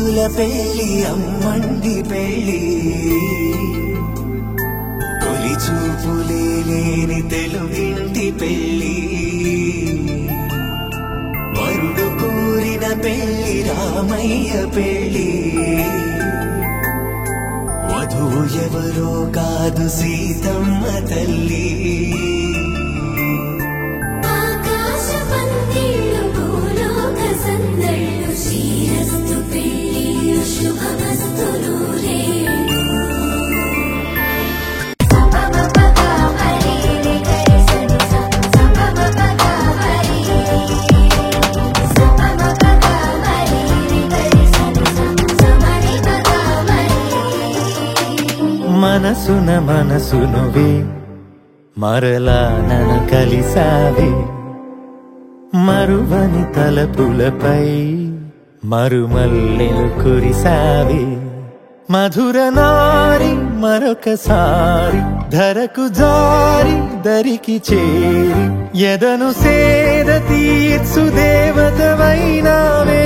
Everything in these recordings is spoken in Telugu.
రోజుల పెళ్లి అమ్మండి పెళ్లి తొలి చూపులే లేని తెలుగింటి పెళ్లి వరుడు కోరిన పెళ్లి రామయ్య పెళ్లి వధువు ఎవరో కాదు సీతమ్మ తల్లి మనసున మనసునువే మరలా నన్ను కలిసావే మరువని తలపులపై మరుమల్లెను కురిసావే మధుర నారి మరొకసారి ధరకు జారి దరికి చేరి ఎదను సేద తీర్చు దేవతవైనావే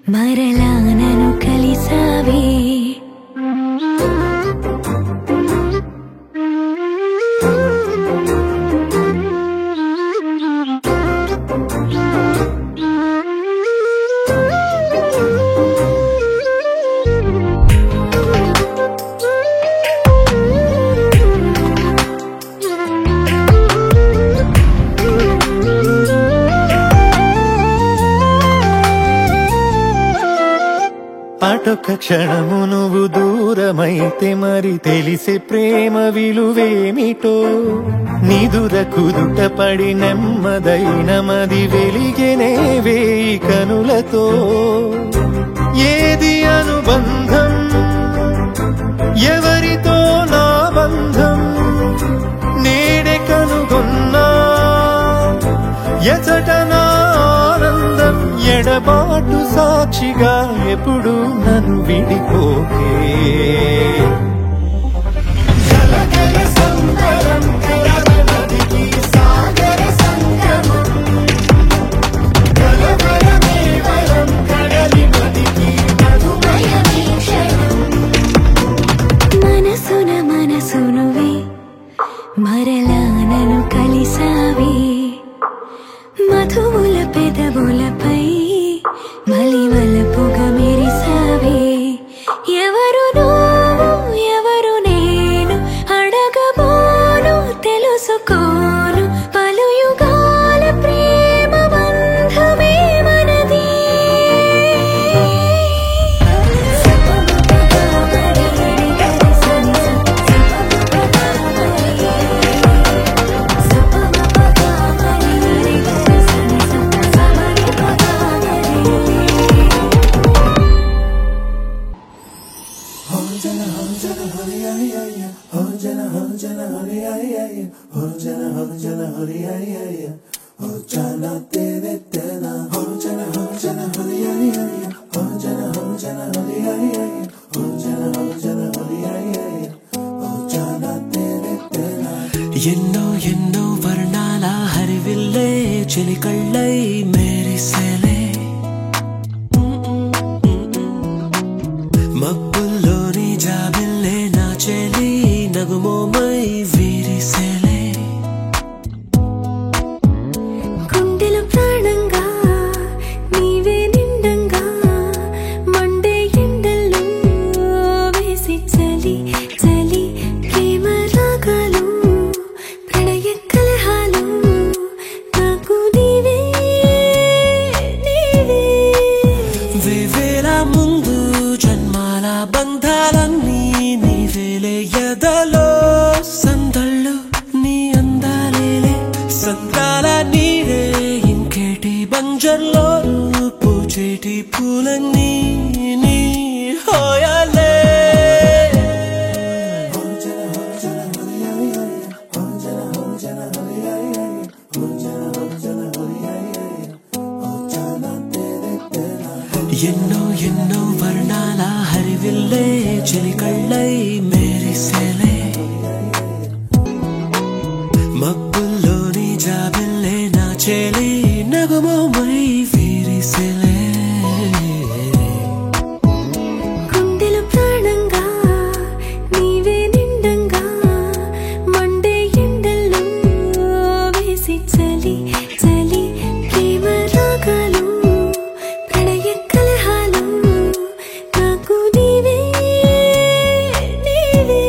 మరలా నన్ను కలిసావే అటొక్క క్షణము నువ్వు దూరమైతే మరి తెలిసే ప్రేమ విలువేమిటో నిదుర కుదుట పడి నెమ్మదైన మది వెలిగెనే వేయి కనులతో ఏది అనుబంధం ఎవరితో నా బంధం నేడే కనుగొన్నా ఎచట నా ఆనందం ఎడబాటు సాక్షిగా ఎప్పుడు నన్ను విడిపోకే మనసున మనసునువే మరలా నన్ను కలిసావే మధువుల పెదవులపై మలివలపుగా మెరిసావే ఎవరు నువ్వు ఎవరు నేను అడగబోను తెలుసుకోను పలు యుగాల ప్రేమ బంధమే మనది ఎన్నో ఎన్నో వర్ణాల హరివిల్లే చెలికళ్ళై మెరిసేలే మబ్బుల్లోని జాబిల్లే నా చెలి నగుమోమై వీరిసేలే గుండెల ప్రాణంగా నీవే నిండంగా మండే ఎండల్లో వేసి చలి చలి ప్రేమ రాగాలు ప్రణయ కలహాలు నాకు నీవే నీవే వేవేల ముందు జన్మాల బంధాలన్నీ నీవేలే ఎదలో సందళ్ళు నీ అందాలేలే సంద్రాల నీరే ఇంకేటి బంజర్లో పూచేటి పూలన్నీ నీ హోయాలే చిలికళ్ళై మెరిసెలే మబ్బుల్లోని జాబిల్లే నా చెలి నగుమోమై విరిసెలే గుండెలో ప్రాణంగా నీవే నిండంగా మండే ఎండల్లో వేసి చలి చలి ప్రేమ రాగాలు ప్రణయ కలహాలు నాకు నీవే నీవే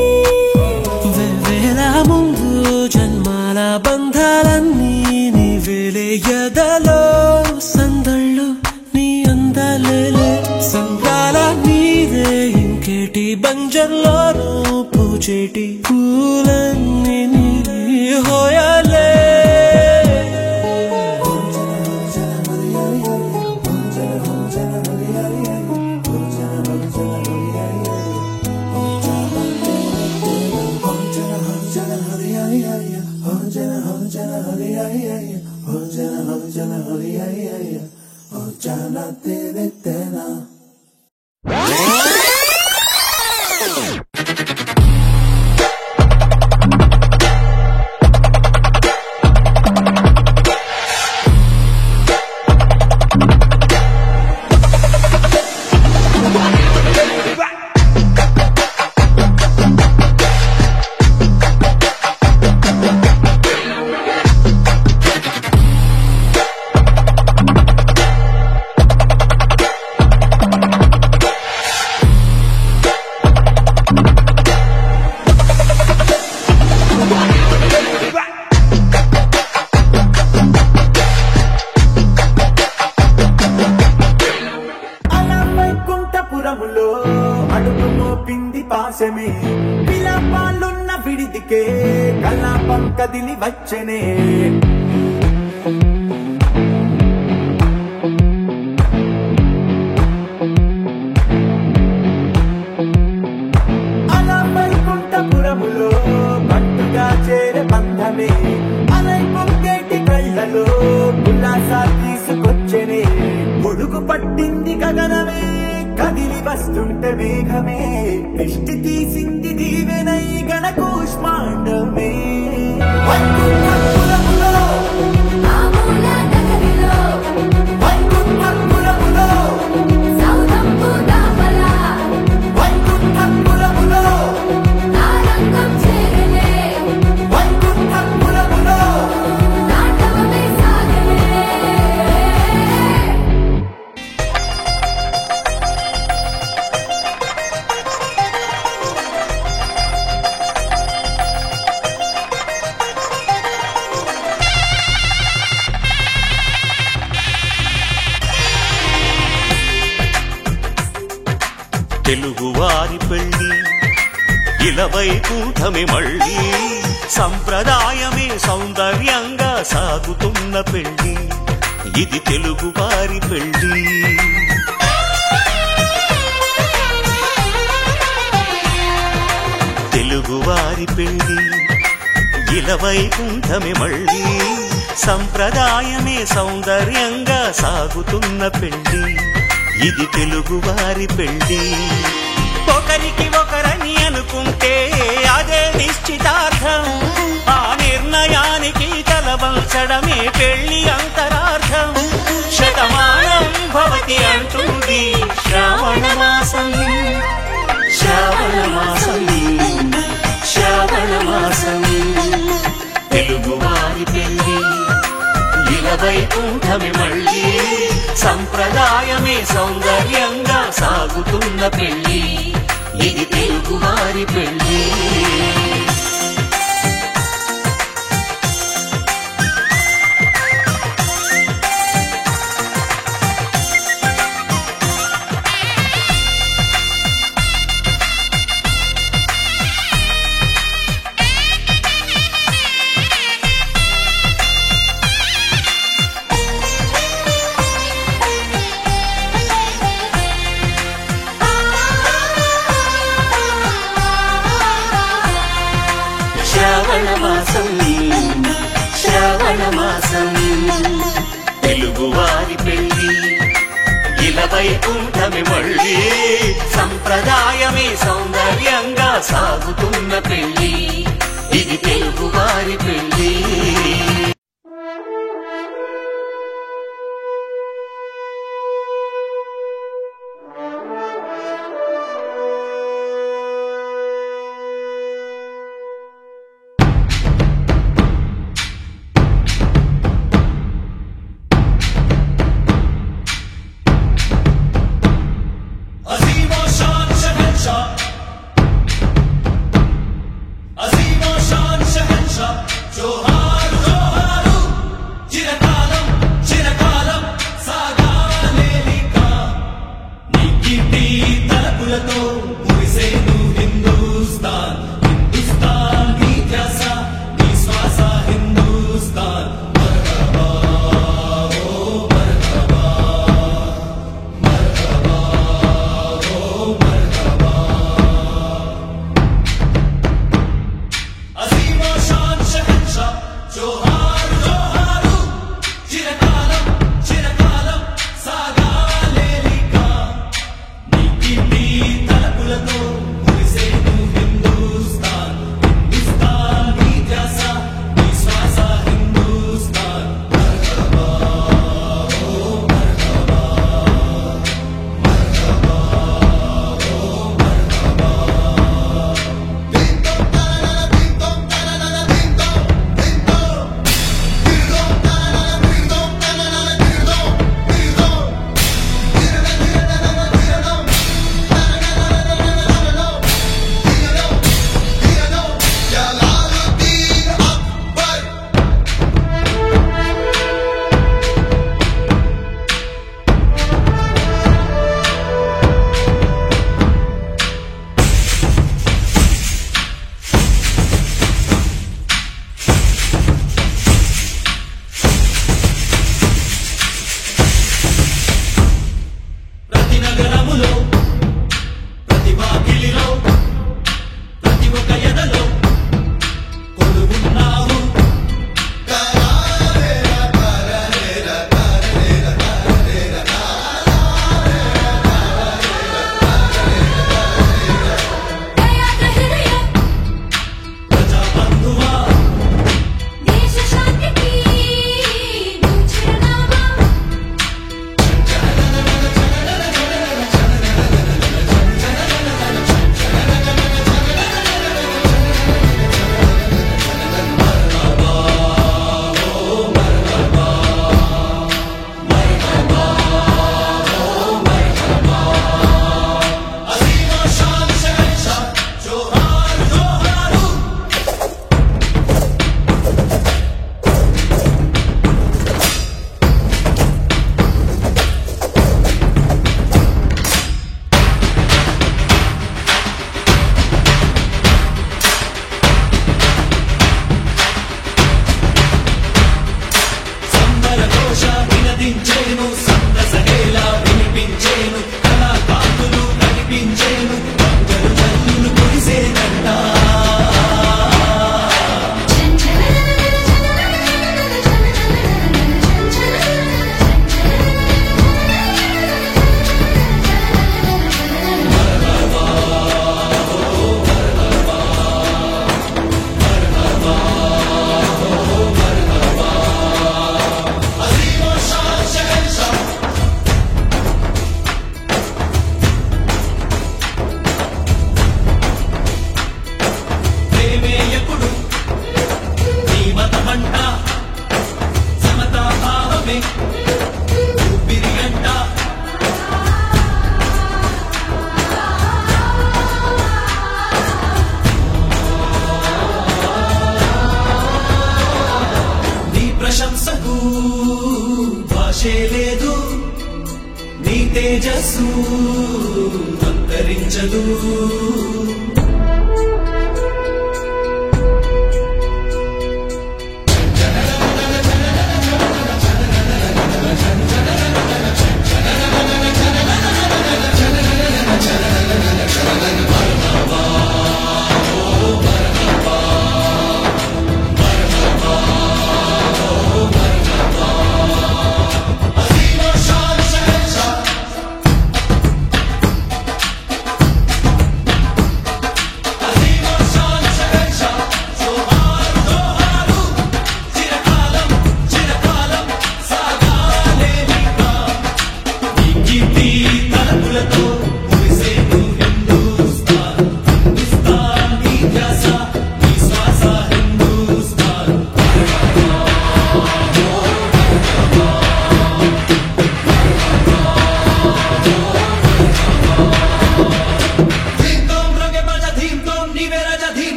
వేవేల ముందు జన్మాల బంధాలన్నీ నీవేలే ఎదలో సందళ్ళు నీ అందాలేలే సంద్రాల నీదే ఇంకేటి బంజర్లోనూ పూచేటి పూలన్నీ నీ హోయాలే వైకుంఠపురములో అడుగు మోపింది పాశమే విలాపాలున్న విడిదికే కలాపం కదిలి వచ్చనే అలా వైకుంఠపురములో పట్టుగా చేరే బంధమే అలై పొంగేటి కళ్ళలో ఉల్లాసా తీసుకొచ్చనే పొడుగు పట్టింది గగనమే కదిలి వస్తుంటే మేఘమే దృష్టి తీసింది దీవెనై గణకూష్మాండమే వైకుంఠపురములో ఆమూల నగరిలో వైకుంఠపురములో సౌదంపు దాపల వైకుంఠపురములో తారంగం చేరలే వైకుంఠపురములో నాటవమే సాగలే తెలుగువారి పెళ్ళి ఇలవైకుంఠమే మళ్ళీ సంప్రదాయమే సౌందర్యంగా సాగుతున్న పెళ్ళి ఇది తెలుగువారి పెళ్ళి తెలుగువారి పెళ్ళి ఇలవైకుంఠమే మళ్ళీ సంప్రదాయమే సౌందర్యంగా సాగుతున్న పెళ్ళి ఇది తెలుగువారి పెళ్ళి ఒకరికి ఒకరని అనుకుంటే అదే నిశ్చితార్థం ఆ నిర్ణయానికి తలవంచడమే పెళ్లి అంతరార్థం శతమానం భవతి అంటుంది శ్రావణ మాసం శ్రావణ మాసం శ్రావణ మాసం తెలుగువారి పెళ్ళి ఇలవైకుంఠమే మళ్ళీ సంప్రదాయమే సౌందర్యంగా సాగుతున్న పెళ్ళి ఇది తెలుగువారి పెళ్ళి శ్రావణ మాసం తెలుగువారి పెళ్ళి ఇలవైకుంఠమే మళ్ళీ సంప్రదాయమే సౌందర్యం సౌందర్యంగా సాగుతున్న పెళ్లి ఇది తెలుగు వారి పెళ్లి. లేదు నీ తేజస్సు అంతరించదు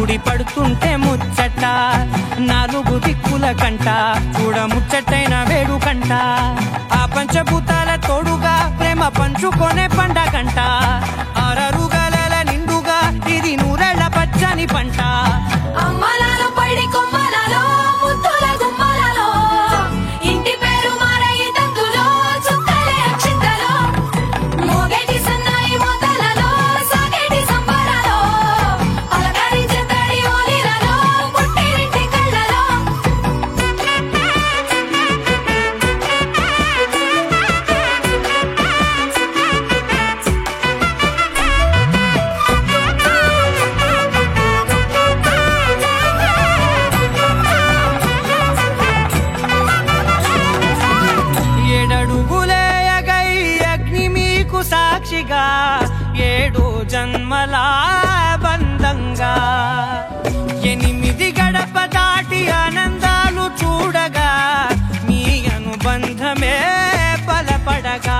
ముడి పడుతుంటే ముచ్చట నాలుగు దిక్కుల కంట చూడ ముచ్చటైన వేడుకంట ఆ పంచభూతాల తోడుగా ప్రేమ పంచుకొనే పండగంట ఆరరుగల నిండుగా ఇది నూరెళ్ళ పచ్చని పంట అమ్మలాలో పడి కొమ్మలలో ముద్దుల గుమ్మలలో ఇంటి పేరు మారయి తందులో చుక్కలే అక్షింతలో మోగేటి సన్నాయి మోతలలో సాగేటి సంబరాలో అలకరించే తడి ఓలిలలో పుట్టినింటి కళ్ళలో ఏడడుగులేయగై అగ్ని మీకు సాక్షిగా 7 జన్మల బంధంగా 8 గడప దాటి ఆనందాలు చూడగా మీ అనుబంధమే బలపడగా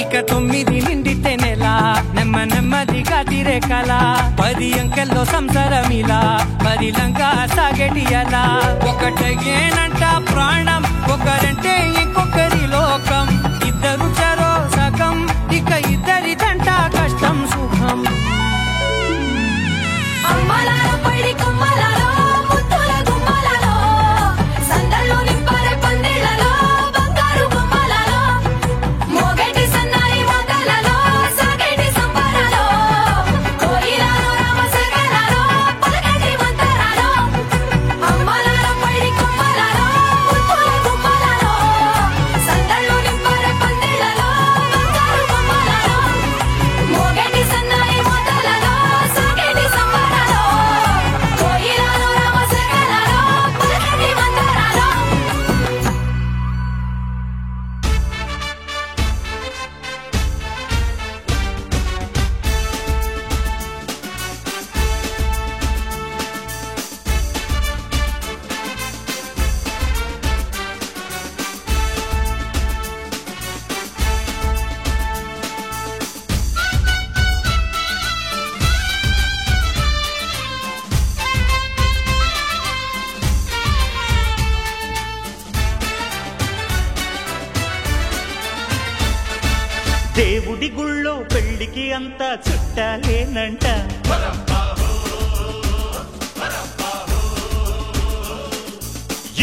ఇక 9 నిండితే నెల నెమ్మదిగా తిరే కల 10 అంకెల్లో సంసారమిలా పరిలంగా సాగటియలా ఒకటేనంట ప్రాణం ఒకరంటే ఇంకొకరి లోకం ఇద్దరు చరో సగం ఇక ఇద్దరిదంట కష్టం సుఖం అమ్మలాలో పడి కొమ్మలలో ముద్దుల గుమ్మలలో సందళ్ళు నింపారే పందిళ్ళలో బంగారు బొమ్మలలో మోగేటి సన్నాయి మోతలలో సాగేటి సంబరాలో కోయిలలో రామశకలలో పలకటి మంతరాలో అమ్మలాలో పడి కొమ్మలలో ముద్దుల గుమ్మలలో సందళ్ళు నింపారే పందిళ్ళలో బంగారు బొమ్మలలో మోగేటి సన్నాయి మోతలలో సాగేటి సంబరాలో కోయిలలో రామశకలలో పలకటి మంతరాలో దేవుడి గుళ్ళో పెళ్లికి అంతా చుట్టాలేనంట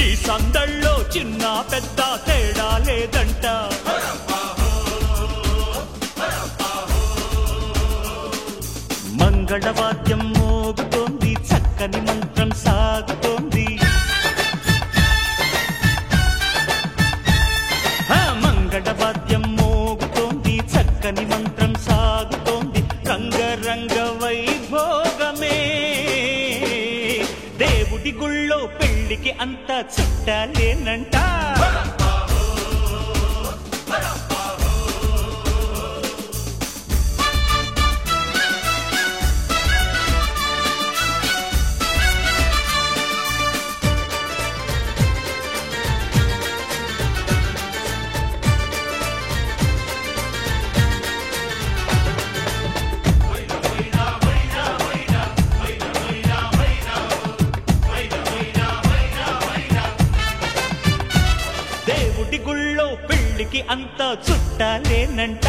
ఈ సందళ్ళో చిన్న పెద్ద తేడా లేదంట మంగళవాద్యం మోగుతోంది చక్కని మంత్రం సాగుతోంది మంగళవాద్యం మోగుతోంది చక్కని మంత్రం సాగుతోంది రంగరంగ వైభోగమే దేవుడి గుళ్ళో పెళ్లికి అంతా చుట్టాలేనంట దేవుడి గుళ్ళో పెళ్లికి అంతా చుట్టాలేనంట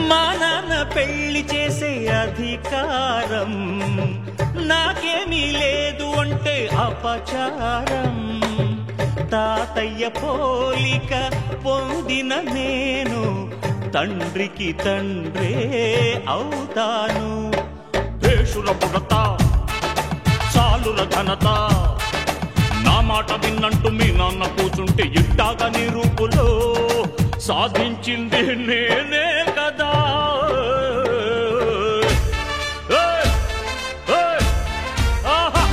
మా నాన్న పెళ్లి చేసే అధికారం నాకేమీ లేదు అంటే అపచారం తాతయ్య పోలిక పొందిన నేను తండ్రికి తండ్రే అవుతాను దేశుల పుడత చాలుల ఘనత నా మాట విన్నంటూ మీ నాన్న కూచుంటే ఇట్టాగా నీ రూపులో సాధించింది నేనే కదా. ఏయ్! ఏయ్! ఆహా!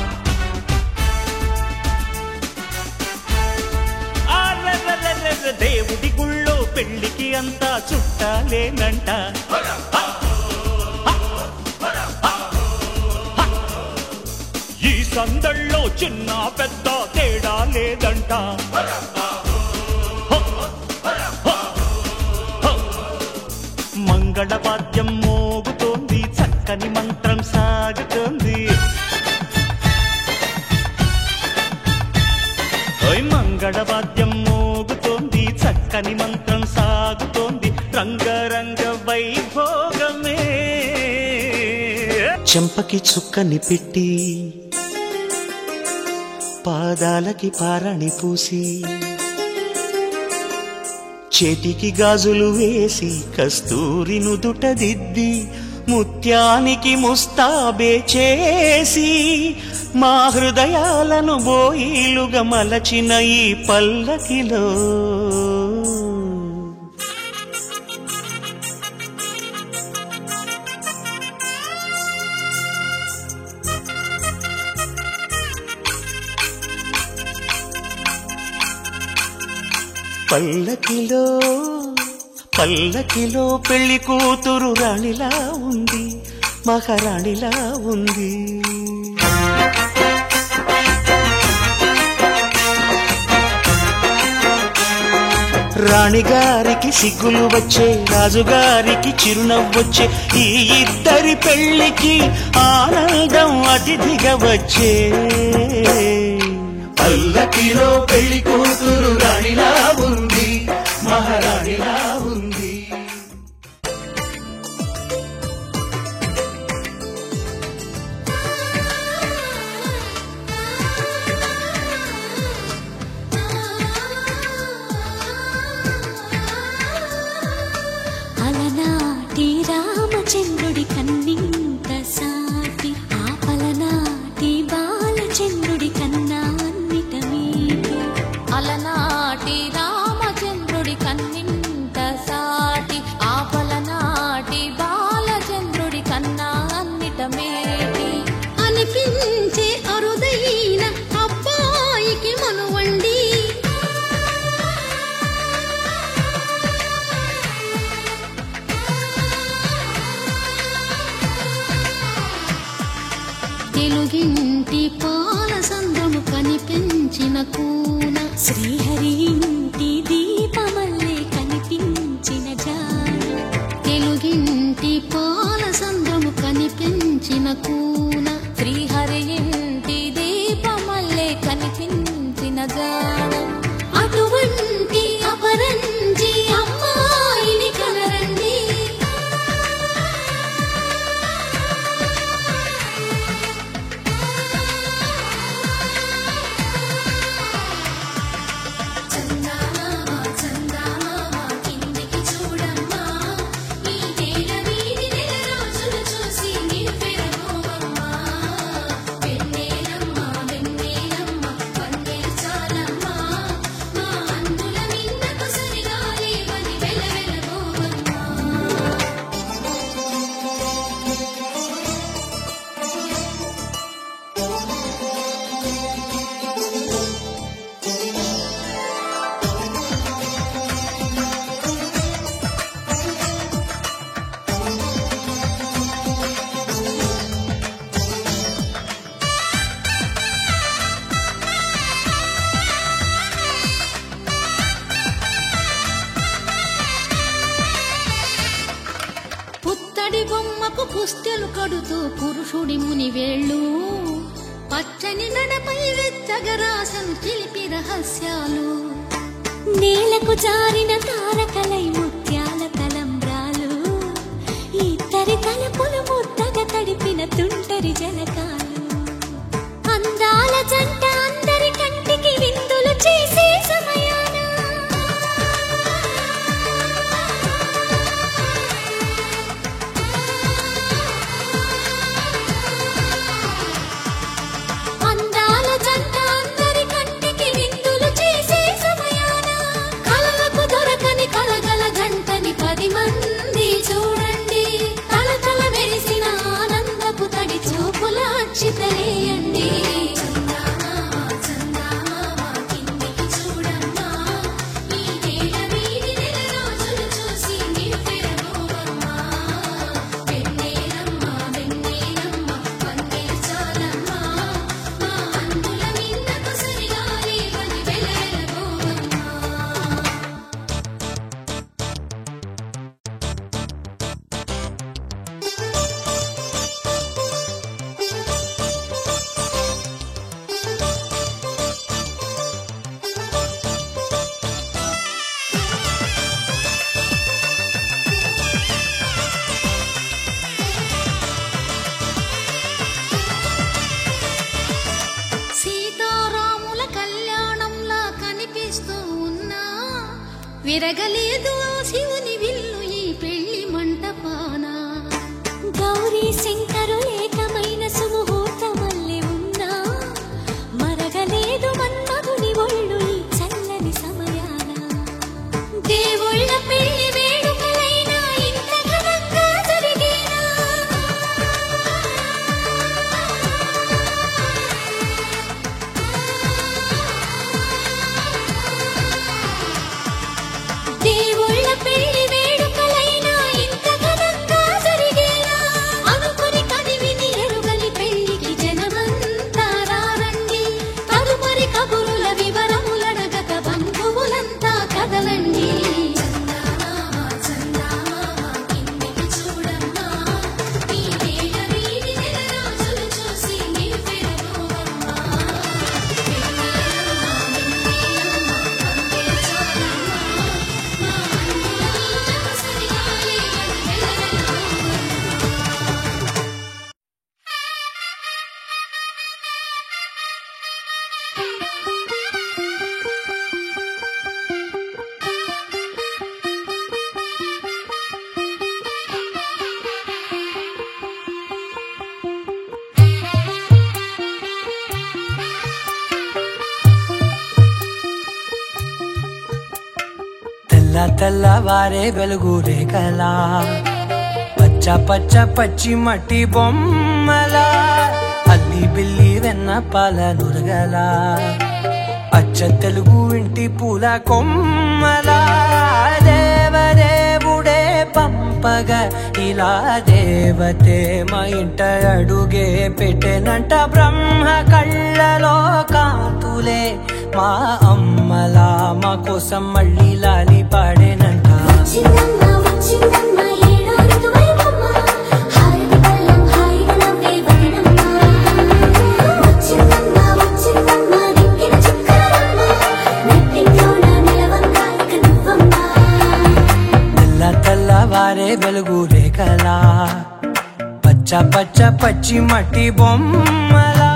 అరెరెరెరెరె, దేవుడి గుళ్ళో పెళ్లికి అంతా చుట్టాలేనంట. ఈ సందళ్ళో చిన్న పెద్ద తేడా లేదంట. మంగళవాద్యం మోగుతోంది, చక్కని మంత్రం సాగుతోంది. మంగళవాద్యం మోగుతోంది, చక్కని మంత్రం సాగుతోంది. రంగరంగ వైభోగమే. చెంపకి చుక్కని పెట్టి పాదాలకి పారాణి పూసి చేతికి గాజులు వేసి కస్తూరి నుదుట దిద్ది ముత్యానికి ముస్తాబే చేసి మా హృదయాలను బోయిలుగా మలచిన ఈ పల్లకిలో పల్లకిలో పల్లకిలో పెళ్లి కూతురు రాణిలా ఉంది, మహారాణిలా ఉంది. రాణిగారికి సిగ్గులు వచ్చే, రాజుగారికి చిరునవ్వొచ్చే. ఈ ఇద్దరి పెళ్లికి ఆనందం అతిథిగా వచ్చే. పల్లకిలో పెళ్లి కూతురు రాణిలా ఉంది, మహారాణిలా ఉంది. అలనాటి రామచంద్రుడి కన్నింత సాటి, ఆ పలనాటి బాలచంద్రుడి కన్నా అన్నిట మీటి. అలనాటి రామచంద్రుడి కన్నింత సాటి, ఆ పలనాటి బాలచంద్రుడి కన్నా అన్నిట మేటి. అనిపించే అరుదైన అబ్బాయికి మనువండి, తెలుగింటి పాల సంద్రము కనిపించిన కూన, శ్రీహరి ఇంటి దీపమల్లే కనిపించిన జాన. తెలుగింటి పాల సంద్రము కనిపించిన కూన, శ్రీహరి ఇంటి దీపమల్లే కనిపించిన జాన. అటువంటి అపరంజి అమ్మాయిని కనరండి, పుత్తడి బొమ్మకు పుస్తెలు కడుతూ పురుషుడి ముని వేళ్ళు, పచ్చని నడపై వెచ్చగరాసను చిలిపి రహస్యాలు. నేలకు జారిన తారకలై ముత్యాల తలంబ్రాలు, ఇద్దరి తలపులు ముద్దగా తడిపిన తుంటరి జలకాలు. అందాల జంట అందరి కంటికి విందులు చేసే సమయాన కలలకు దొరకని కలగ విరగలేదు ఆ శివుని విల్లు ఈ పెళ్లి మంటపాన. గౌరీ శంకరు ఏకమైన సుముహూర్తమల్లి ఉన్నా మరగలేదు మన్మధుని ఒళ్ళు ఈ చల్లని సమయాన. దేవుళ్ళ పెళ్లి వేడుకలైనా ఇంత ఘనంగా జరిగేనా? దేవుళ్ళ పెళ్లి వేడుకలైనా ఇంత ఘనంగా జరిగేనా? అనుకుని కదివిని ఎరుగని పెళ్లికి జనమంతా రారండి. తదుపరి కబురుల వివరములడగక బంధువులంతా కదలండి. చందమామ చందమామ కిందికి చూడమ్మా, ఈ నేల వీధి నెలరాజులు చూసి నివ్వెరపోవమ్మా. తెల్ల తెల్లవారే వెలుగు రేఖలా, పచ్చ పచ్చ పచ్చి మట్టి బొమ్మలా, అల్లి బిల్లి వెన్న పాల నురగలా, అచ్చ తెలుగు ఇంటి పూల కొమ్మలా. దేవదేవుడే పంపగా ఇలా దేవతే మా ఇంట అడుగే పెట్టెనంట. బ్రహ్మ కళ్ళలో కాంతులే మా అమ్మలా మా కోసం మళ్ళీ లాలి పాడేనంట. వచ్చిందమ్మ వచ్చిందమ్మ ఏడో ఋతువైవమ్మ, హారతి పళ్ళం హాయిగా నవ్వే వదనమ్మ. వచ్చిందమ్మ వచ్చిందమ్మ దిక్కిన చుక్కలమ్మ, నెట్టింట్లోన నిలవంగా ఇక నువ్వమ్మ. తెల్ల తెల్లవారే వెలుగు రేఖలా, పచ్చ పచ్చ పచ్చి మట్టి బొమ్మలా.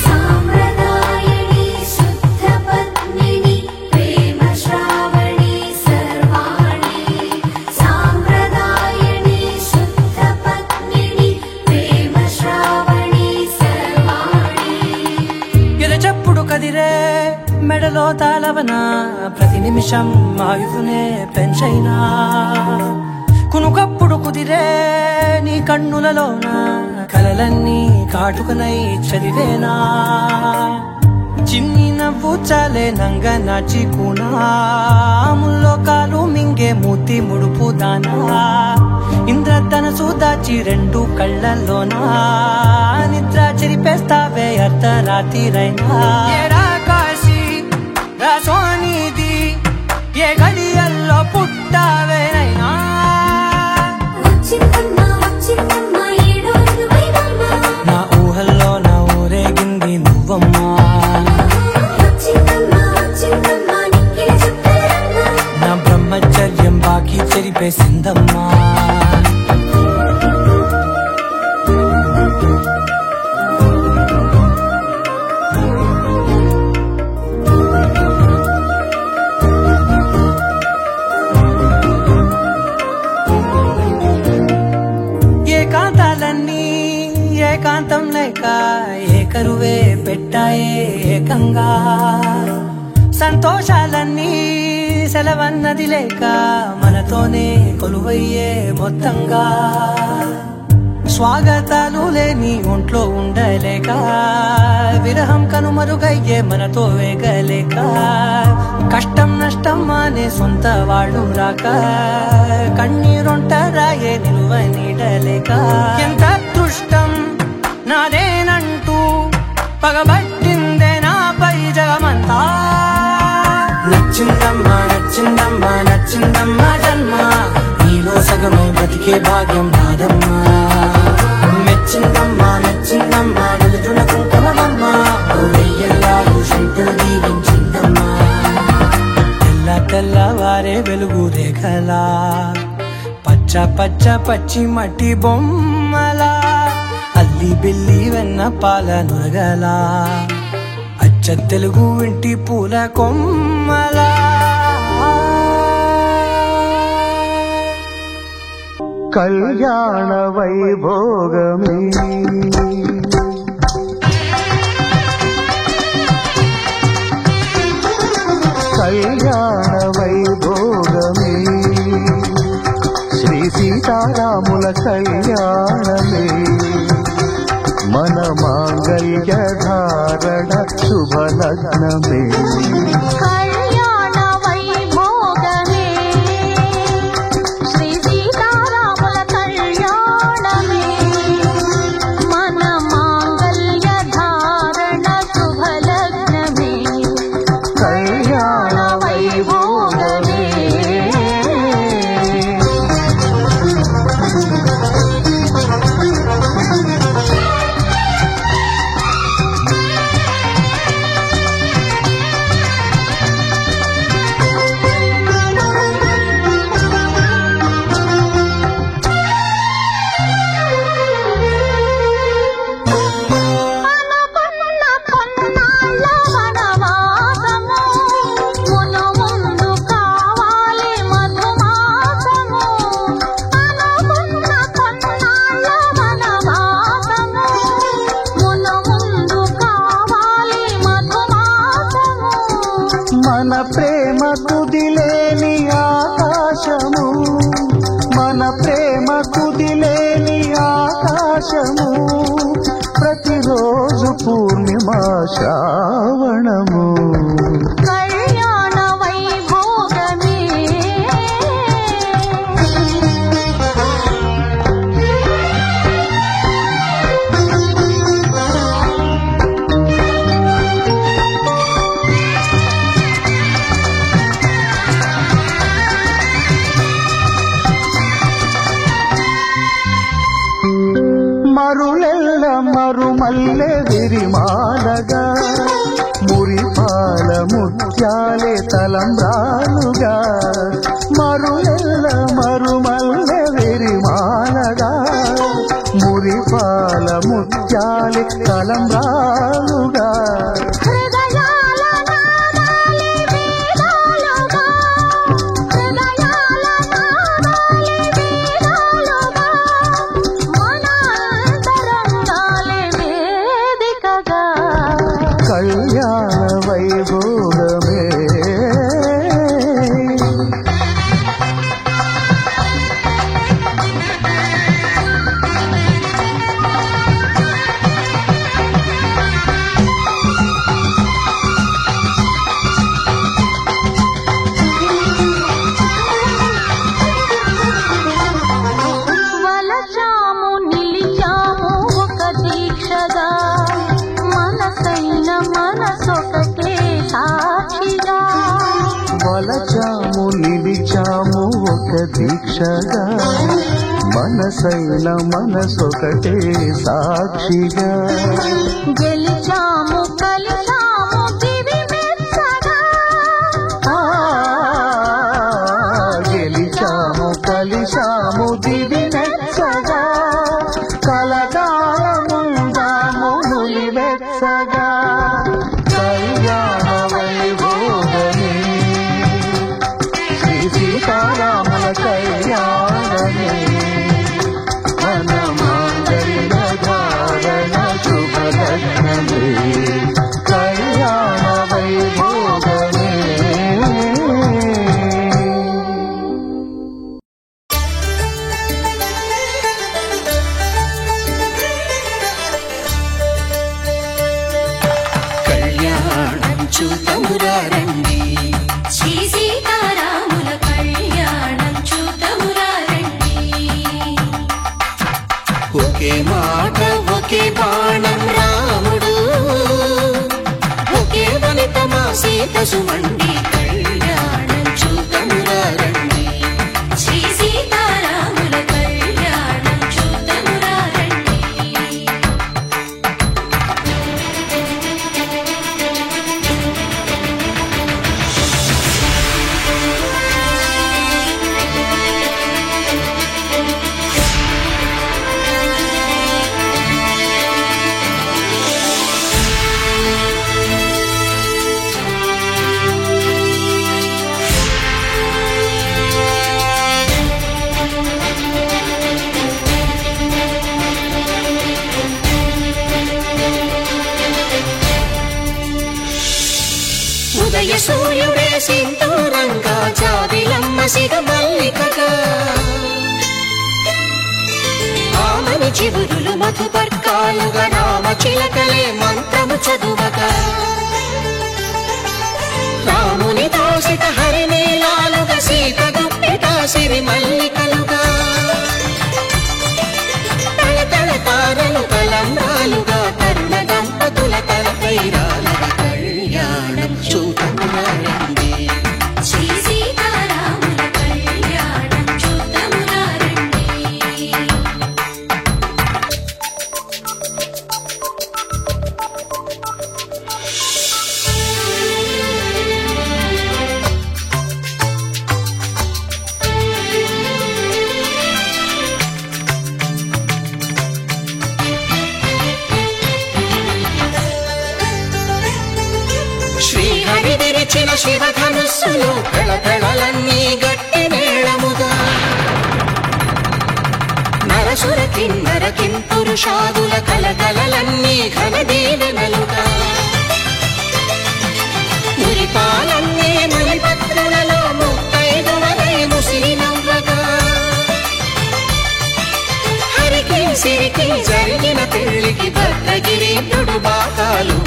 సాంప్రదాయని శుద్ధ పద్మిని ప్రేమ శ్రావణి సర్వాణి. సాంప్రదాయని శుద్ధ పద్మిని ప్రేమ శ్రావణి సర్వాణి. ఎరచప్పుడు కదిరే మెడలో తాళవన, ప్రతి నిమిషం ఆయుధునే పెంచైనా. కునుకప్పుడు కుదిరే నీ కన్నులలోన, కలలన్నీ కాటుకనై చదివేనా. చిన్ని నవ్వు చాలే నంగ నాచి కూనాముల్లో కాలు మింగే మూతి ముడుపు దానా. ఇంద్రధనసు దాచి రెండు కళ్ళల్లోనా, నిద్ర చెరిపేస్తావే అర్ధరాత్రిరైనా. ఏరా కాశీ రా సోనిది, ఏ గడియల్లో పుట్టావేనైనా. వచ్చిందమ్మ వచ్చిందమ్మ ఏడో ఋతువైవమ్మ, నా ఊహల్లో నా ఊరేగింది నువ్వమ్మా. వచ్చిందమ్మ వచ్చిందమ్మ నిక్కిన చుక్కలమ్మ. నా బ్రహ్మచర్యం బాకీ చెరిపేసిందమ్మా. ఏకాంతాలన్నీ ఏకాంతం లేక ఏకరువే పెట్టాయే ఏకంగా. సంతోషాలన్నీ సెలవన్నది లేక మనతోనే కొలువయ్యే మొత్తంగా. స్వాగతాలు లేని ఒంట్లో ఉండలేక, విరహం కనుమరుగయ్యే మనతో వేగలేక. కష్టం నష్టం అనే సొంత వాళ్ళు రాక, కన్నీరొంటరాయే నిలువ నీడలేక. ఎంత అదృష్టం నాదేనంటూ పగబట్టిందే నాపై జగమంతా. నచ్చిందమ్మా నచ్చిందమ్మా నచ్చిందమ్మా జన్మ, నీలో సగమై బ్రతికే భాగ్యం నాదమ్మా. మెచ్చిందమ్మా నచ్చిందమ్మా నిలుతున్న కుంకుమమ్మ, వెయ్యల్లాగు శంకులు దీవించిందమ్మా. తెల్ల తెల్లవారే వెలుగు రేఖలా, పచ్చ పచ్చ పచ్చి మట్టి బొమ్మలా, అల్లి అల్లి బిల్లి వెన్న పాల నురగలా అచ్చ తెలుగు ఇంటి పూల కొమ్మలా కళ్యాణ వైభోగమే కళ్యాణ వైభోగమే శ్రీ సీతారాముల కళ్యాణమే మన మాంగళ్య ధారణ శుభలగ్నమే కళ్యాణ వైభోగమే శ్రీ సీతారాముల కళ్యాణమే మన మాంగళ్య ధారణ శుభలగ్నమే కళ్యాణ వైభోగమే అనుకున్న కొన్నాళ్ళ వనవాసము మును ముందు కావాలి మధుమాసము అనుకున్న కొన్నాళ్ళ వనవాసము మును ముందు కావాలి మధుమాసము మన ప్రేమ కుదిలేని ఆకాశము మన ప్రేమ కుదిలేని ఆకాశము ప్రతిరోజు పూర్ణిమా శ్రావణము కళ్యాణ వైభోగమే మరులెల్ల మరుమల్లె విరిమాలగా మురిపాల ముత్యాలే తలంబ్రాలుగా మరులెల్ల మరుమల్లె విరిమాలగా మురిపాల ముత్యాలే తలంబ్రాలుగా హృదయాల నాదాలే వేదాలుగా హృదయాల నాదాలే వేదాలుగా మన అంతరంగాలే వేదికగా కళ్యాణ వైభోగమే వలచాము నిలిచాము ఒక దీక్షగా మనసైన మనసొకటే సాక్షిగా వలచాము నిలిచాము ఒక దీక్షగా మనసైన మనసొకటే సాక్షిగా గెలిచాము కలిచాము దివి మెచ్చగా గెలిచాము కలిశాము దివి మెచ్చగా కలగాలముందాము నులి వెచ్చగా కళ్యాణ వైభోగమే శ్రీ సీతారాముల కళ్యాణమే మన మాంగళ్య ధారణ శుభలగ్నమే కళ్యాణ వైభోగమే కళ్యాణం చూతమురా రండి శ్రీ సీతారాముల కళ్యాణం చూతమురా రండి ఒకే మాట ఒకే బాణం రాముడు ఒకే వనిత మా సీత సుమండి కళ్యాణం చూతమురా రండి శ్రీ సీతారాముల కళ్యాణం చూతమురా రండి ఉదయ సూర్యుడే సింధూరంగా జాబిలమ్మ సిగ మల్లికగా ఆమని చివురులు మధుపర్కాలుగా రామ చిలకలే మంత్రము చదువగా రాముని దోసిత హరినీలాలుగా సీత గుప్పిట సిరి మల్లికలుగా తళతళ తారలు తలంబ్రాలుగా తరుణ దంపతుల తలపైరాలుగా కళ్యాణం చూడమురారండి శ్రీ సీతారాముల కళ్యాణం చూద్దామురారండి. శ్రీహరి విరిచిన శివధనుస్సులు కళకళలన్నీ గట్టి మేళముగా నరసుర కిన్నర కింపురుషాదుల కలకలలన్నీ ఘన దీవెనలుగా మురిపాలన్నీ మునిపత్రులలో ముత్తైదువలై ముసిరి నవ్వగా హరికి సిరికి జరిగిన పెళ్లికి భద్రగిరీంద్రుడు బాకాలు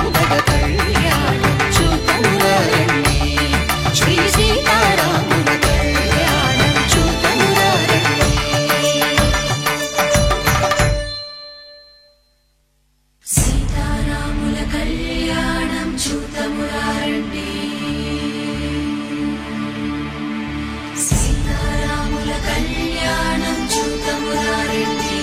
కళ్యాణం చూడమురారండి శ్రీ సీతారాముల కళ్యాణం చూడమురారండి సీతారాముల కళ్యాణం చూద్దామురారండి. సీతారాముల కళ్యాణం చూద్దామురారండి.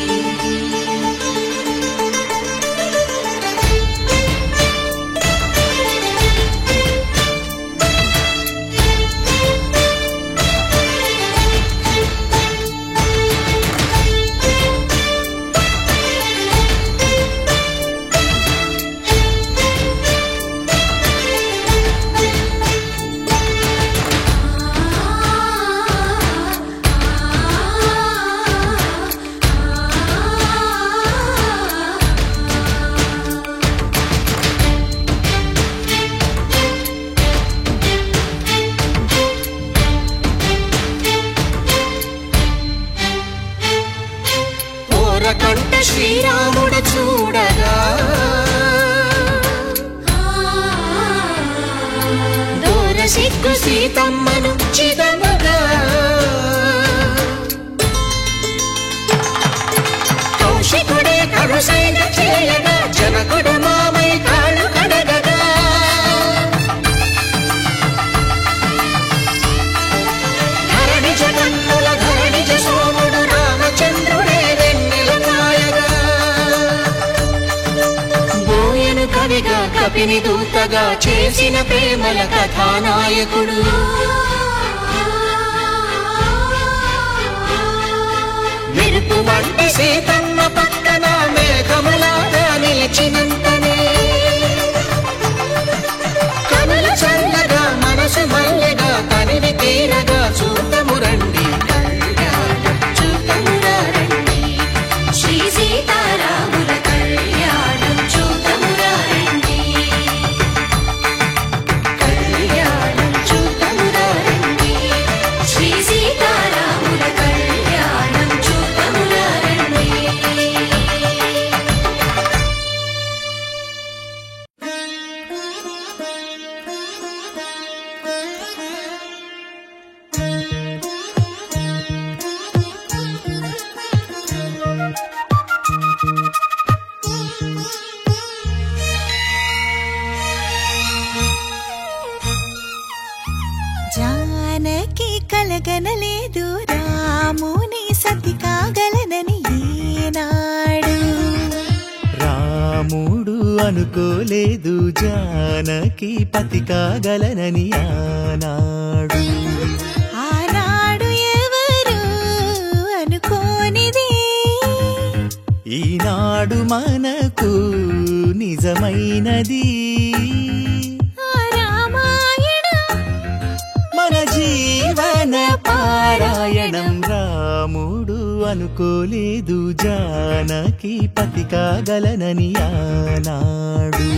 ఓరకంట శ్రీరాముడు చూడగా దూర సిగ్గు సీతమ్మను చిదమగా కౌశికుడే కరుసైన చేయగా జనకుడు మామై కాళ్ళు కడగగా ధరణి జగన్నుల ధరణిజ సోముడు రామచంద్రుడే వెన్నెల కాయగా బోయను కవిగా కపిని దూతగా చేసిన ప్రేమల కథానాయకుడు మెరుపు వంటి సీతమ్మ పక్కన మేఘములాగా నిలిచినంతనే కనుల చల్లగా మనసు మల్లెగా తనివి తీరగా చూడమురండి కళ్యాణం చూడమురారండి శ్రీ సీతారాముల కళ్యాణం చూద్దామురారండి. కళ్యాణం చూడమురారండి శ్రీ సీతారాముల కళ్యాణం చూద్దామురారండి. జానకి కలగనలేదు రాముని సతి కాగలనని ఈనాడు రాముడు అనుకోలేదు జానకి పతి కాగలనని ఆనాడు. ఆనాడు ఎవరు అనుకోనిది ఈనాడు మనకు నిజమైనది. ఆ రామాయణం మన జీవన పారాయణం. రాముడు అనుకోలేదు జానకి పతి కాగలనని ఆనాడు.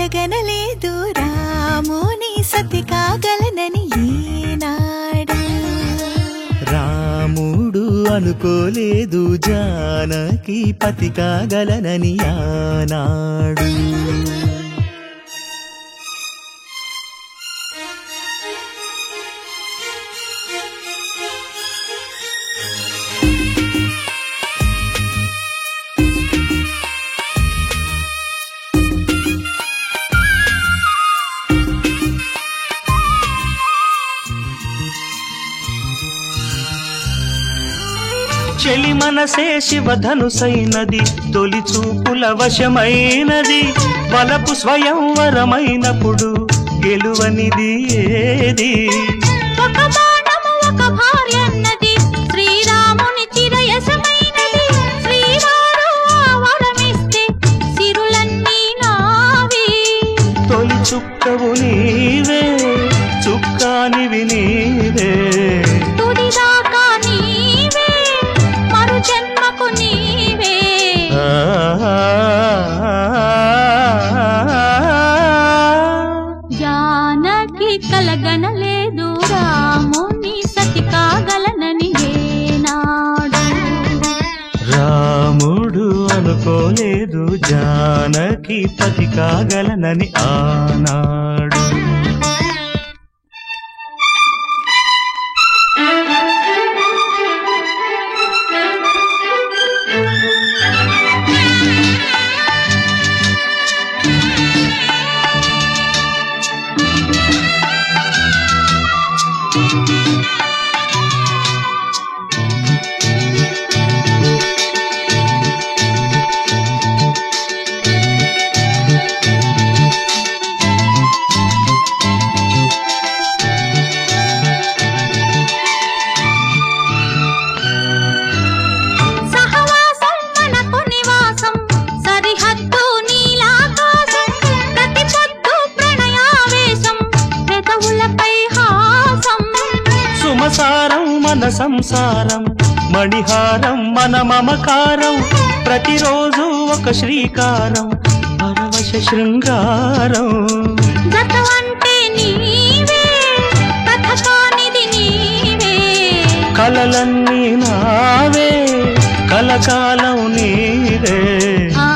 కలగనలేదు రాముని సతి కాగలనని ఈనాడు. రాముడు అనుకోలేదు జానకి పతి కాగలనని ఆనాడు. చెలి మనసే శివధనుసైనది, తొలి చూపుల వశమైనది, వలపు స్వయంవరమైనప్పుడు గెలువనిది ఏది? ఒక బాణము ఒక భార్యన్నది, శ్రీరాముని చిరయసమైనది, శ్రీవారు వరమిస్తే సిరులన్నీ నావి. తొలి చుక్కవు నీవే, చుక్కానివి నీవే, తుదిదాకా నీవే, మరు జన్మకు నీవే. జానకి కలగనలేదు రాముని సతి కాగలనని ఏనాడు. రాముడు అనుకోలేదు జానకి పతి కాగలనని ఆనాడు. సహవాసం మనకు నివాసం, సరిహద్దు నీలాకాశం, ప్రతి పొద్దు ప్రణయావేశం, పెదవులపై హాసం. సుమసారం మన సంసారం, మణిహారం మన మమకారం, ప్రతిరోజు ఒక శ్రీకారం, పరవశ శృంగారం. గత అంటే నీవే, కథ కానిది నీవే. కలలన్నీ నావే, కలకాలం నీవే. ఆ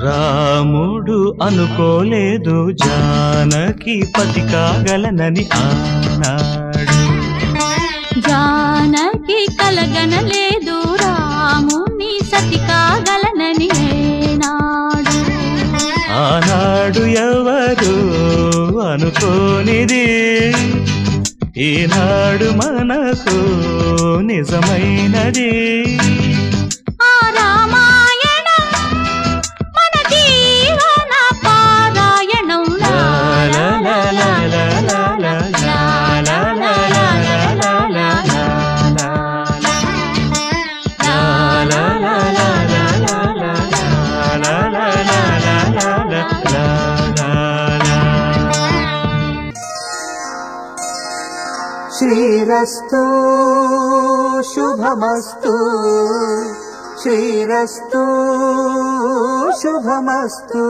రాముడు అనుకోలేదు జానకి పతి కాగలనని ఆనాడు. జానకి కలగనలేదు రాముని సతి కాగలనని ఏనాడు. ఆనాడు ఎవరు అనుకోనిది, ఈనాడు మనకు నిజమైనది. ఆ రామాయణం మన జీవన పారాయణం. లా లా లా లా లా లా లా లా లా లా లా లా లా లా లా లా. శ్రీరస్తు శుభమస్తు, శ్రీరస్తు శుభమస్తు,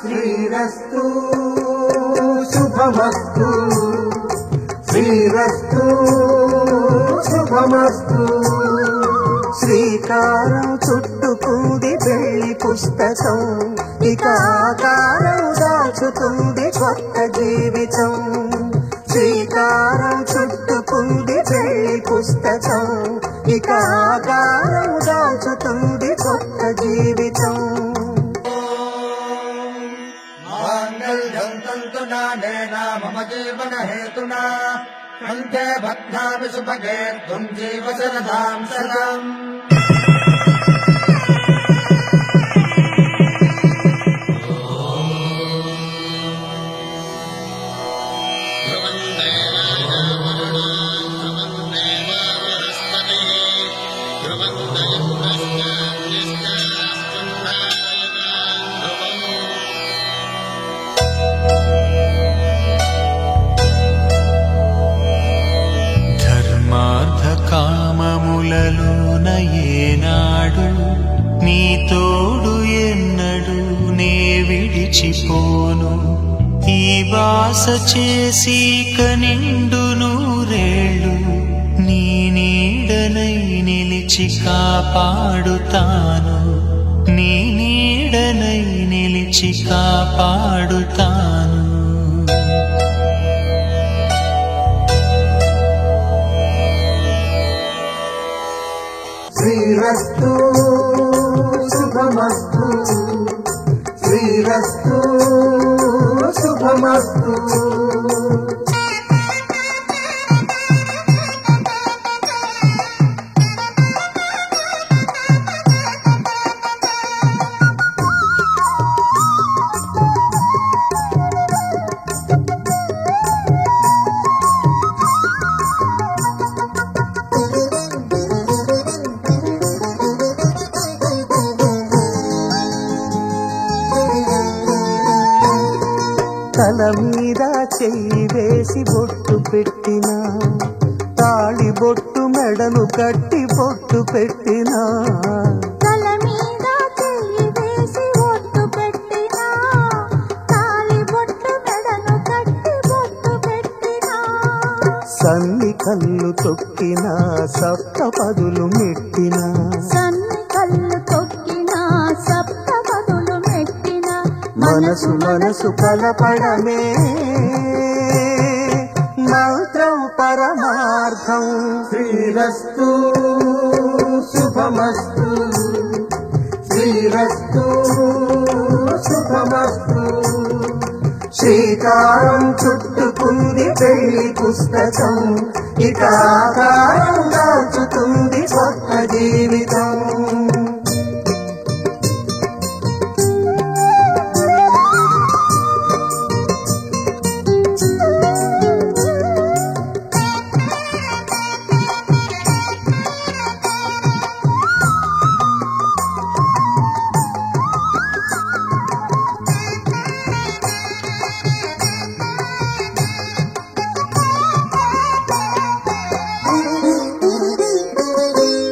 శ్రీరస్తు శుభమస్తు, శ్రీరస్తు శుభమస్తు. శ్రీకారం చుట్టుకుంది పెళ్లి పుస్తకం, ఇక ఆకారం దాచుతుంది కొత్త జీవితం. శ్రీకారం చుట్టుకుంది పెళ్లి పుస్తకం, ఇక ఆకారం దాచుతుంది కొత్త జీవితం. మాంగళ్యం తంతునానేన మమ జీవన హేతునా కంఠే బధ్నామి సుభగే త్వం జీవ శరదాం శతం. ధర్మార్థ కామములలోన ఏ నీ తోడు ఎన్నడు నే విడిచిపోను ఈ బాస చేసి కనిండు నూరేళ్ళు నీ నీడనై నిలిచి కాపాడుతాను నీ నీడనై నిలిచి కాపాడుతాను శ్రీరస్తు శుభమస్తు శ్రీరస్తు శుభమస్తు తల మీద చెయ్యి వేసి బొట్టు పెట్టినా తాళి బొట్టు మెడను కట్టి బొట్టు పెట్టినా తల మీద చెయ్యి వేసి బొట్టు పెట్టినా తాళి బొట్టు మెడను కట్టి బొట్టు పెట్టినా సన్ని కళ్ళు తొక్కినా సప్త పదులు మెట్టినా సన్ని కళ్ళు తొక్కినా సప్త పదులు మెట్టినా మనసు మనసు కలపడమే మంత్రం పరమార్థం శ్రీరస్తు శుభమస్తు శ్రీరస్తు శుభమస్తు శ్రీకారం చుట్టుకుంది పెళ్లి పుస్తకం ఇక ఆకారం దాచుతుంది కొత్త జీవితం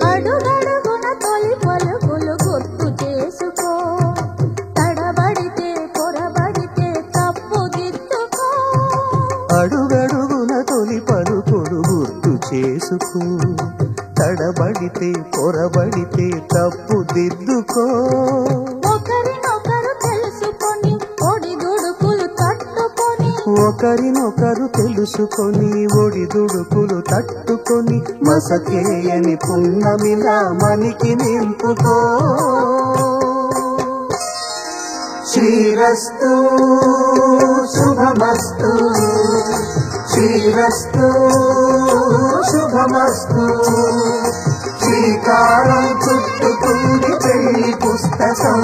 అడుగడుగున తొలి పలుకులు గుర్తు చేసుకో తడబడితే పొరబడితే తప్పు దిద్దుకో అడుగడుగున తొలి పలుకులు గుర్తు చేసుకో తడబడితే పొరబడితే తప్పు దిద్దుకో ఒకరినొకరు తెలుసుకొని ఒడిదుడుకులు తట్టుకొని ఒకరినొకరు తెలుసుకొని ఒడిదుడుకులు తట్టుకొని మసకేయని పున్నమిలా మనికి నింపుకో శ్రీరస్తు శుభమస్తు శ్రీరస్తు శుభమస్తు శ్రీకారం చుట్టుకుంది పెళ్లి పుస్తకం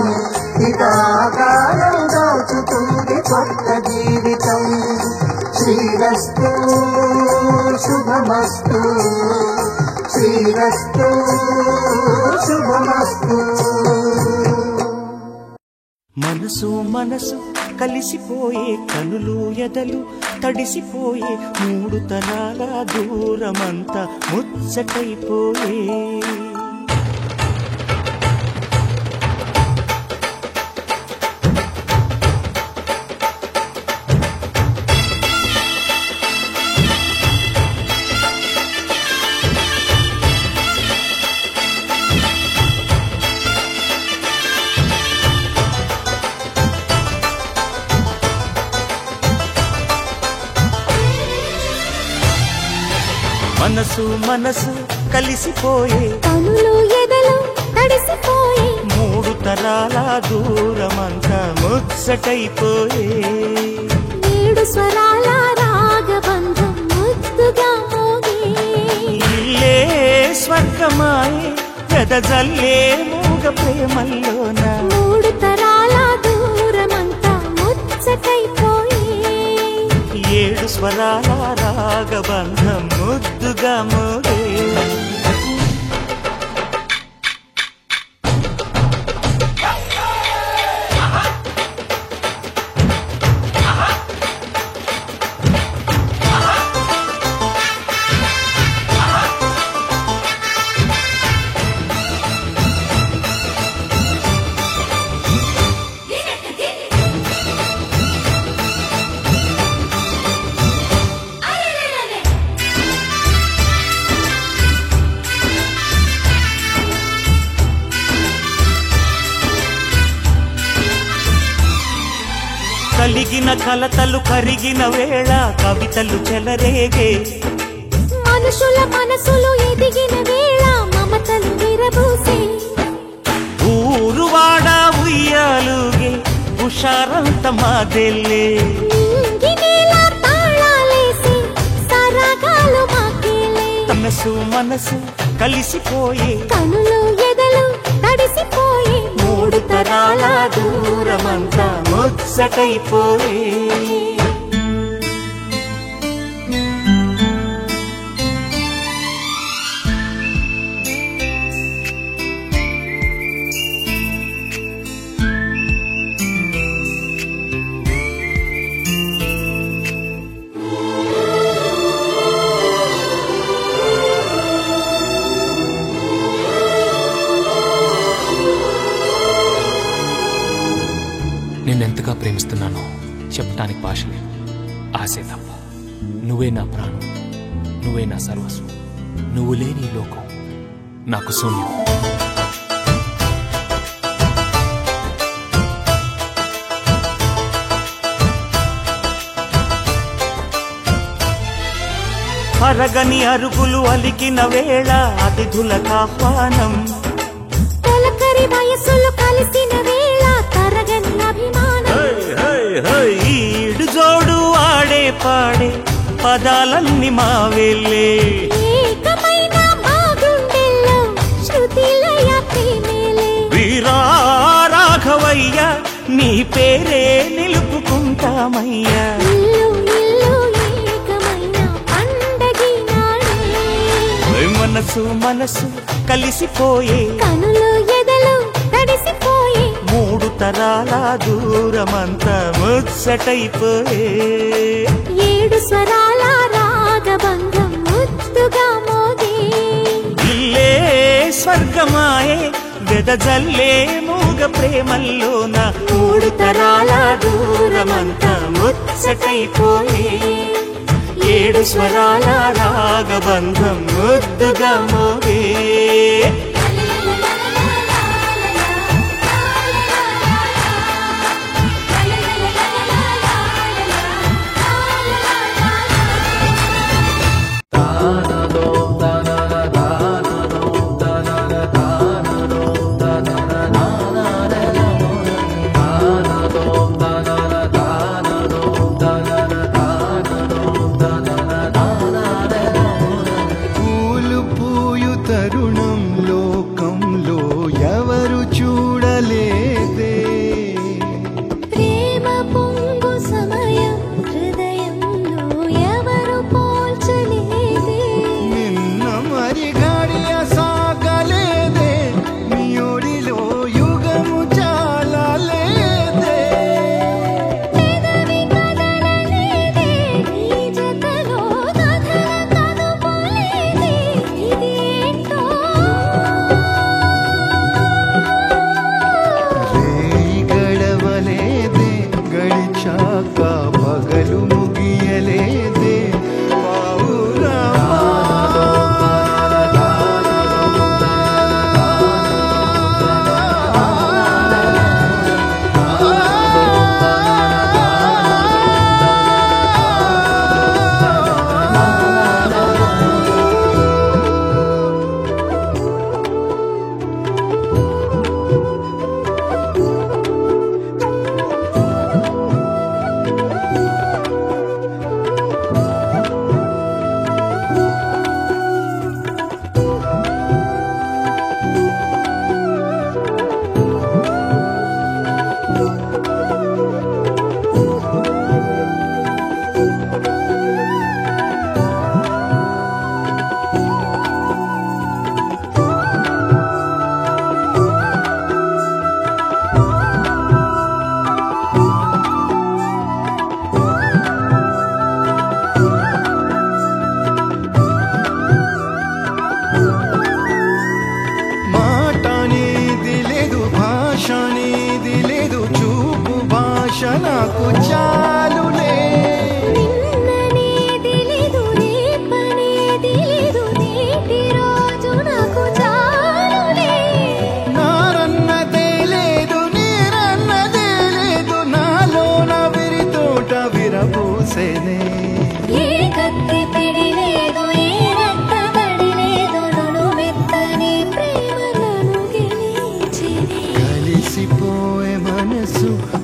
ఇక ఆకారం దాచుతుంది కొత్త జీవితం శ్రీరస్తు శుభమస్తు శ్రీరస్తు శుభమస్తు మనసు మనసు కలిసిపోయే కనులు ఎదలు తడిసిపోయే మూడు తరాల దూరమంతా ముచ్చటైపోయే మనసు మనసు కలిసిపోయే కనులు ఎదలు తడిసిపోయి మూడు తరాల దూరమంతా ముచ్చటైపోయే ఏడు స్వరాల రాగబంధం ముద్దుగా మోగే ఇల్లే స్వర్గమాయే వెదజల్లే మూగ ప్రేమల్లోన మూడు తరాల దూరమంతా ముచ్చటైపోయి ఏడు స్వరాల రాగబంధం ముద్దుగా మోగే కలిగిన కలతలు కరిగిన వేళ కవితలు చెలరేగే మనుషుల మనసులు ఎదిగిన వేళ మమతలు విరబూసే ఊరువాడ ఉయ్యాలుగే హుషారంత మాదెల్లే నింగినేల తాళాలేసి సరాగాలు మాకేలే మనసు కలిసిపోయే కనులు ఎదలు తడిసిపోయే మూడు తరాల దూరమంతా ముచ్చటైపోయే నిన్నెంతగా ప్రేమిస్తున్నానో చెప్పటానికి భాష లేదు. ఆశే తప్ప. నువ్వే నా ప్రాణం, నువ్వే నా సర్వస్వం. నువ్వు లేని లోకం నాకు శూన్యం. అరగని అరుగులు అలికిన వేళ అతిథులకు ఆహ్వానం తొలకరి వయసులు కలిసిన వేళ తరగని అభిమానం ఈడు జోడు ఆడే పాడే పదాలన్నీ మావేలే ఏకమైన మా గుండెల్లో శృతిలయ ప్రేమేలే వీరా రాఘవయ్య నీ పేరే నిలుపుకుంటామయ్యా ఇల్లు ఇల్లు ఏకమైన పండగి నాడే మనసు కలిసిపోయే కనులు ఎదలు తడిసిపోయే మూడు తరాల దూరమంతా ముచ్చటైపోయే ఏడు స్వరాల రాగబంధం ముద్దుగా మోగే ఇల్లే స్వర్గమాయే వెదజల్లే మూగ ప్రేమల్లోన మూడు తరాల దూరమంతా ముచ్చటైపోయే ఏడు స్వరాల రాగబంధం ముద్దుగా మోగే నాకు చాలులే నిన్ననేది లేదు రేపనేది లేదు నేటి రోజు నాకు చాలులే నారన్నదే లేదు నీరన్నదే లేదు నాలోన విరి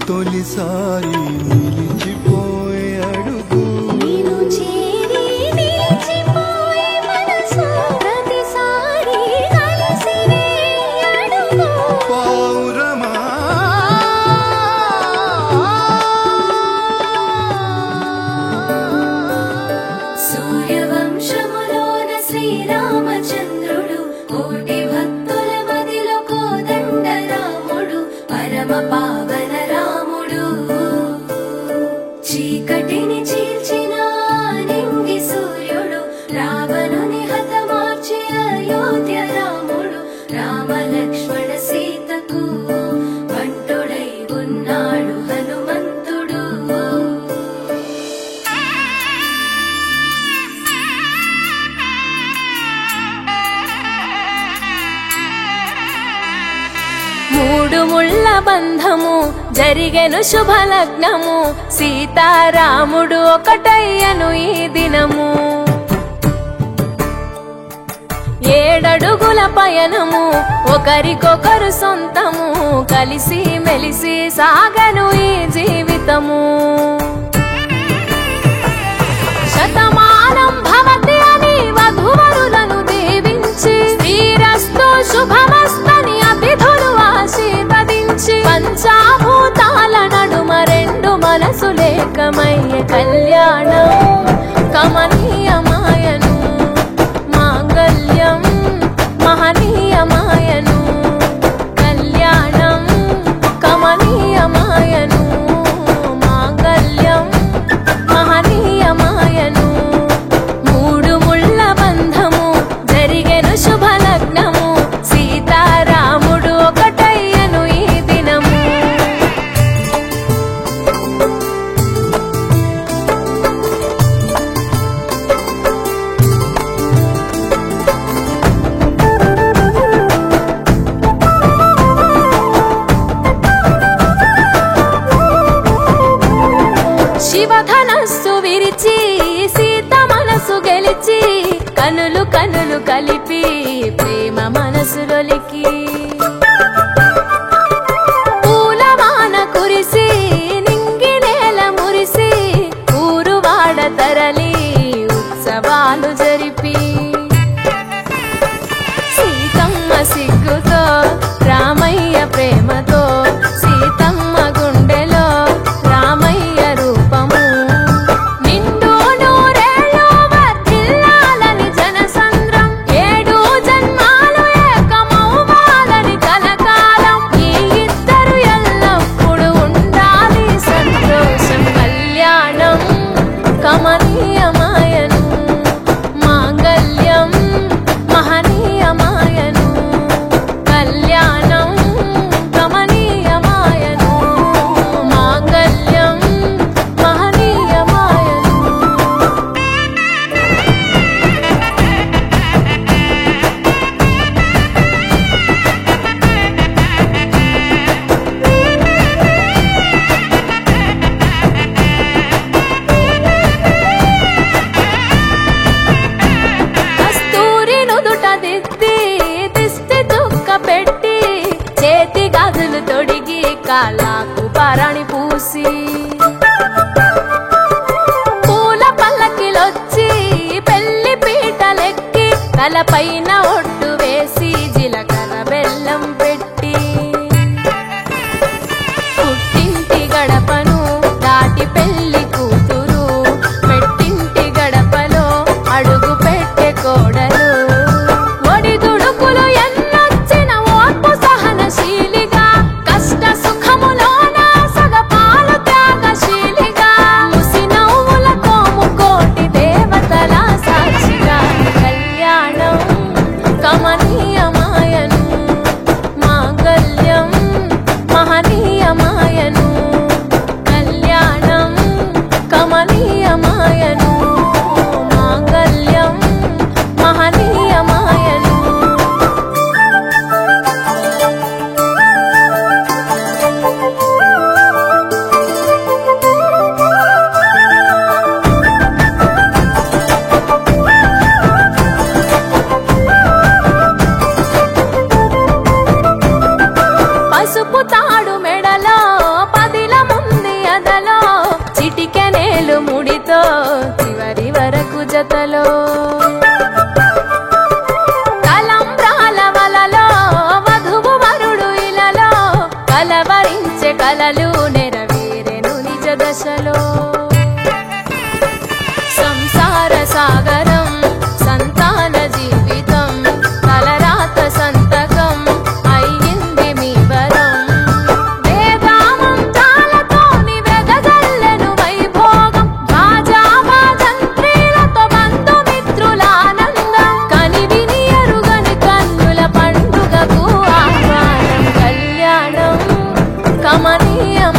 తొలిసారి నిలిచిపోయే అడుగు నేను చేరి నిలిచిపోయే మనసు ప్రతిసారి కలిసినే అడుగు పౌరమా సూర్యవంశములోన శ్రీరామచంద్రుడు కోటి భక్తుల మదిలో కోదండ రాముడు పరమ పావన రాముడు చీకటిని చీల్చిన నింగి సూర్యుడు రావణుని హతమార్చి అయోధ్య రాముడు రామ లక్ష్మణ సీతకు బంటుడై ఉన్నాడు హనుమంతుడు మూడు ముళ్ళ బంధము జరిగెను శుభలగ్నము సీతారాముడు ఒకటయ్యను ఈ దినము ఏడడుగుల పయనము ఒకరికొకరు సొంతము కలిసి మెలిసి సాగను ఈ జీవితము శతమానం భవతి అని వధువరులను దీవించి శ్రీరస్తు శుభమస్తని అతిథులు ఆశీర్వదించి పంచాభూతాల నడుమ రెండు మనసులేకమయ్య కళ్యాణం కమనీయమాయను మాంగళ్యం మహనీయమాయను కళ్యాణం కమనీయమాయను మాంగళ్యం మహనీయమాయను మూడు ముళ్ళ బంధము జరిగెను శుభలగ్నము సీతారాముడు ఒకటయ్యను ఈ దినము శివధనస్సు విరిచి సీత మనసు గెలిచి కనులు కనులు కలిపి ప్రేమ మనసులొలికి పూలవాన కురిసి నింగి నేల మురిసి ఊరువాడ తరలి ఉత్సవాలు జరిపి సీతమ్మ సిగ్గుతో రామయ్య ప్రేమతో సీతమ్మ గుండెలో రామయ్య రూపము నిండు నూరేళ్ళు వర్ధిల్లాలని జనసంద్రం ఏడు జన్మాలు ఏకమవ్వాలని కలకాలం ఈ ఇద్దరు ఎల్లప్పుడూ ఉండాలి సంతోషం కళ్యాణం కమనీయమాయను మాంగళ్యం మహనీయమాయను కళ్యాణం కమనీయమాయను మాంగళ్యం మహనీయమాయను కస్తూరి నుదుట దిద్ది దిష్టి చుక్క పెట్టి చేతి గాజులు తొడిగి కాళ్ళకు పరణి పూసి పూల పల్లకిలొచ్చి పెళ్లి పీటలెక్కి తలపైన ఒట్టు వేసి జీలకర్ర బెల్లం పెట్టి పుట్టింటి గడపను దాటి పెళ్లి కూతురు పెట్టింటి గడపలో అడుగు పెట్టే కోడలు ఒడిదుడుకులు ఎన్నొచ్చిన ఓర్పు సహనశీలిగా కష్ట సుఖములోన సగపాలు త్యాగశీలిగా ముసి నవ్వులతో ముకోటి దేవతల సాక్షిగా కళ్యాణం కమనీయమాయను మాంగళ్యం మహనీయమాయను కళ్యాణం కమనీయమాయను మాంగళ్యం మహనీయమాయను పసుపు తాడు మెడలో పదిల కలలు నెరవేరెను నిజ దశలో సంసార సాగరం సంతాన జీవితం తలరాత సంతకం అయ్యింది మీ వరం వేదామంతాలతోని వెదజల్లెను వైభోగం రాజావాదంత్రీలతో బంధుమిత్రులానందం కనివిని ఎరుగని కన్నుల పండుగకు ఆహ్వానం కళ్యాణం కమనీయం